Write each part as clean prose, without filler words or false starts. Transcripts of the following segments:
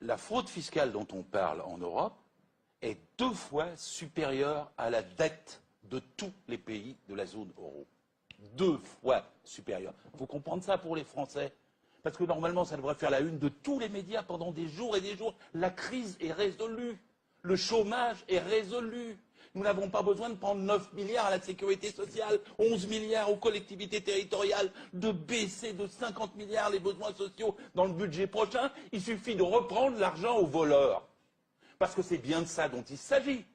la fraude fiscale dont on parle en Europe est 2 fois supérieure à la dette de tous les pays de la zone euro. 2 fois supérieure. Il faut comprendre ça pour les Français. Parce que normalement, ça devrait faire la une de tous les médias pendant des jours et des jours. La crise est résolue. Le chômage est résolu. Nous n'avons pas besoin de prendre 9 milliards à la sécurité sociale, 11 milliards aux collectivités territoriales, de baisser de 50 milliards les besoins sociaux dans le budget prochain. Il suffit de reprendre l'argent aux voleurs. Parce que c'est bien de ça dont il s'agit.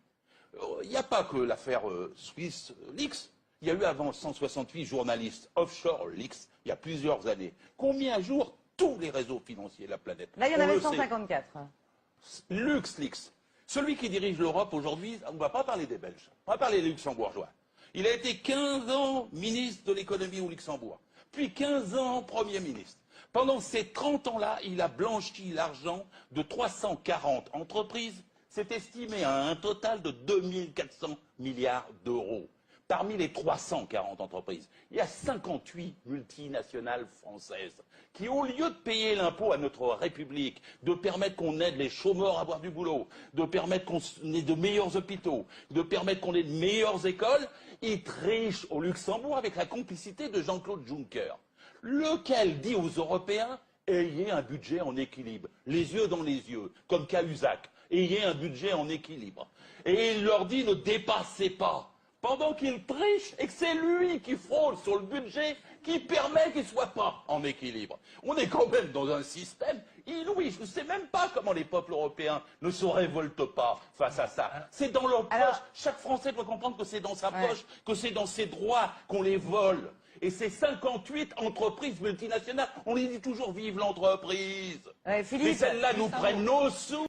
Il n'y a pas que l'affaire Swiss Leaks. Il y a eu avant 168 journalistes offshore Leaks, il y a plusieurs années, qui ont mis à jour tous les réseaux financiers de la planète. Là, il y en avait 154. LuxLeaks. Celui qui dirige l'Europe aujourd'hui, on ne va pas parler des Belges, on va parler des Luxembourgeois. Il a été 15 ans ministre de l'économie au Luxembourg, puis 15 ans Premier ministre. Pendant ces 30 ans-là, il a blanchi l'argent de 340 entreprises. C'est estimé à un total de 2400 milliards d'euros. Parmi les 340 entreprises, il y a 58 multinationales françaises qui, au lieu de payer l'impôt à notre République, de permettre qu'on aide les chômeurs à avoir du boulot, de permettre qu'on ait de meilleurs hôpitaux, de permettre qu'on ait de meilleures écoles, ils trichent au Luxembourg avec la complicité de Jean-Claude Juncker, lequel dit aux Européens « ayez un budget en équilibre, les yeux dans les yeux, comme Cahuzac, ayez un budget en équilibre ». Et il leur dit « ne dépassez pas ». Pendant qu'il triche et que c'est lui qui fraude sur le budget qui permet qu'il ne soit pas en équilibre. On est quand même dans un système inouï. Je ne sais même pas comment les peuples européens ne se révoltent pas face à ça. C'est dans leur poche. Chaque Français doit comprendre que c'est dans sa poche, que c'est dans ses droits qu'on les vole. Et ces 58 entreprises multinationales, on les dit toujours vive l'entreprise. Mais celles-là nous prennent nos sous.